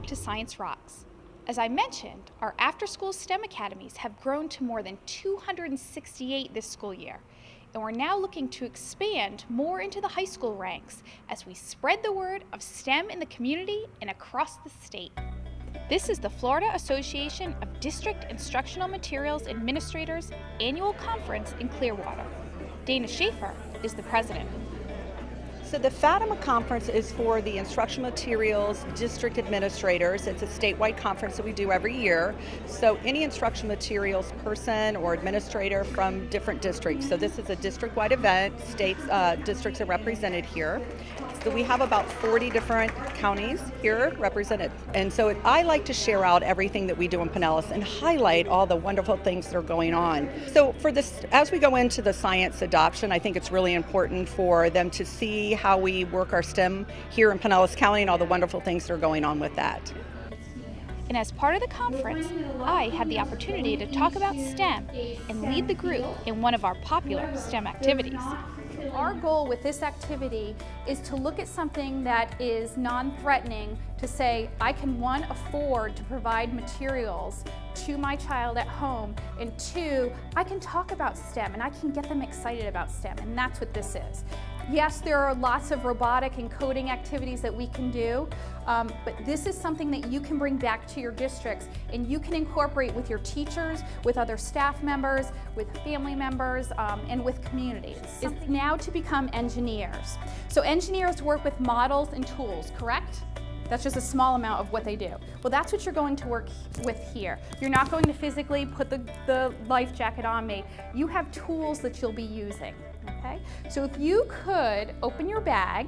back to Science Rocks. As I mentioned, our after-school STEM academies have grown to more than 268 this school year, and we're now looking to expand more into the high school ranks as we spread the word of STEM in the community and across the state. This is the Florida Association of District Instructional Materials Administrators annual conference in Clearwater. Dana Schaefer is the president. So the FATIMA conference is for the instructional materials district administrators. It's a statewide conference that we do every year. So any instructional materials person or administrator from different districts. So this is a district-wide event. Districts are represented here. So we have about 40 different counties here represented. And so I like to share out everything that we do in Pinellas and highlight all the wonderful things that are going on. So for this, as we go into the science adoption, I think it's really important for them to see how we work our STEM here in Pinellas County and all the wonderful things that are going on with that. And as part of the conference, I had the opportunity to talk about STEM and lead the group in one of our popular STEM activities. Our goal with this activity is to look at something that is non-threatening to say, I can, one, afford to provide materials to my child at home, and two, I can talk about STEM and I can get them excited about STEM, and that's what this is. Yes, there are lots of robotic and coding activities that we can do, but this is something that you can bring back to your districts and you can incorporate with your teachers, with other staff members, with family members, and with communities. It's now to become engineers. So engineers work with models and tools, correct? That's just a small amount of what they do. Well, that's what you're going to work with here. You're not going to physically put the life jacket on me. You have tools that you'll be using, okay? So if you could open your bag.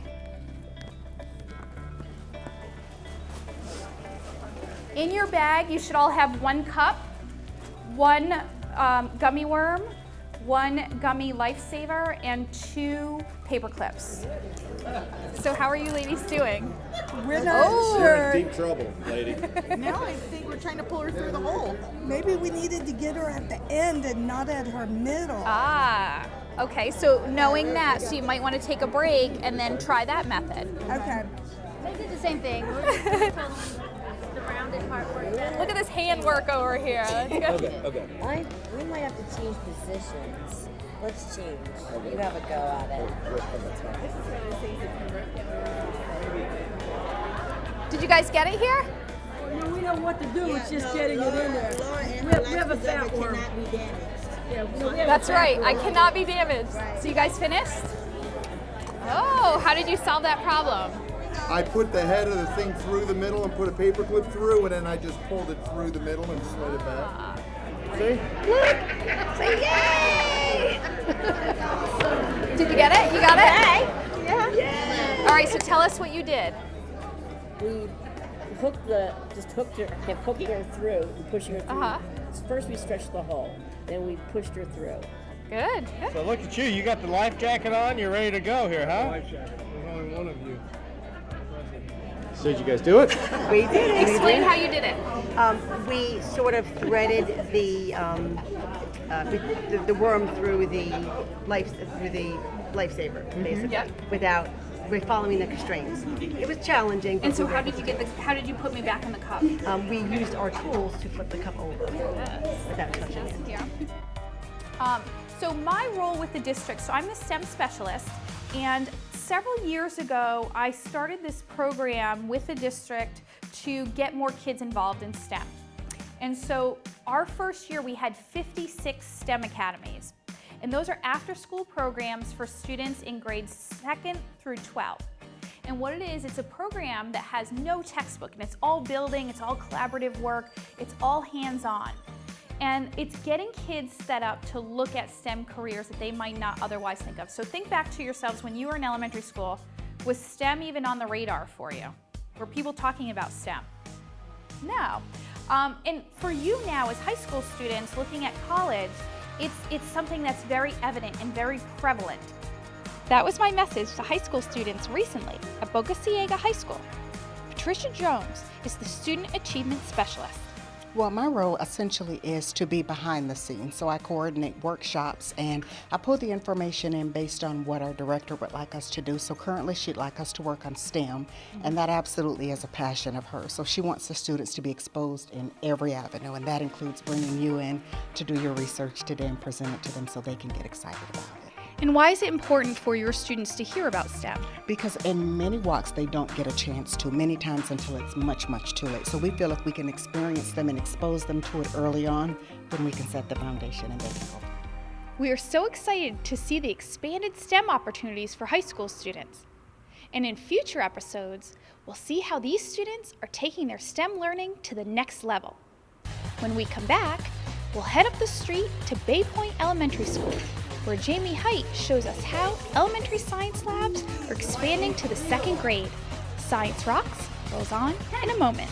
In your bag, you should all have one cup, one gummy worm, one gummy lifesaver, and 2 paper clips. So how are you ladies doing? We're not We're sure. in deep trouble, lady. Now I think we're trying to pull her through the hole. Maybe we needed to get her at the end and not at her middle. Ah, okay, so knowing that, so you might want to take a break and then try that method. Okay. They did the same thing. The rounded part worked better. Look at this handwork over here. Let's go. Okay. We might have to change positions. Let's change. You have a go at it. Did you guys get it here? No, we know what to do. It's just getting it in there. Laura and We have a fat worm. cannot be damaged. Yeah, no, we have That's a fat right, worm. I cannot be damaged. So you guys finished? Oh, how did you solve that problem? I put the head of the thing through the middle and put a paper clip through, and then I just pulled it through the middle and slid it back. See? Say yay! Did you get it? You got it? Yeah. All right, so tell us what you did. We kept hooking her through and pushing her through. Uh-huh. First we stretched the hole, then we pushed her through. Good. So look at you got the life jacket on, you're ready to go here, huh? Life jacket, there's only one of you. So did you guys do it? We did. Explain how you did it. We sort of threaded the worm through the lifesaver, basically, Yep. with following the constraints. It was challenging. And so how did you put me back in the cup? We used our tools to flip the cup over without touching it. Here. So my role with the district, so I'm the STEM specialist, and several years ago, I started this program with the district to get more kids involved in STEM. And so our first year, we had 56 STEM academies. And those are after-school programs for students in grades 2nd through 12. And what it is, it's a program that has no textbook, and it's all building, it's all collaborative work, it's all hands-on. And it's getting kids set up to look at STEM careers that they might not otherwise think of. So think back to yourselves when you were in elementary school. Was STEM even on the radar for you? Were people talking about STEM? No. And for you now as high school students looking at college, it's something that's very evident and very prevalent. That was my message to high school students recently at Boca Ciega High School. Patricia Jones is the Student Achievement Specialist. Well, my role essentially is to be behind the scenes. So I coordinate workshops and I pull the information in based on what our director would like us to do. So currently she'd like us to work on STEM, and that absolutely is a passion of hers. So she wants the students to be exposed in every avenue, and that includes bringing you in to do your research today and present it to them so they can get excited about it. And why is it important for your students to hear about STEM? Because in many walks they don't get a chance to, many times until it's much, much too late. So we feel if we can experience them and expose them to it early on, then we can set the foundation and they can go. We are so excited to see the expanded STEM opportunities for high school students. And in future episodes, we'll see how these students are taking their STEM learning to the next level. When we come back, we'll head up the street to Bay Point Elementary School, where Jamie Height shows us how elementary science labs are expanding to the second grade. Science Rocks goes on in a moment.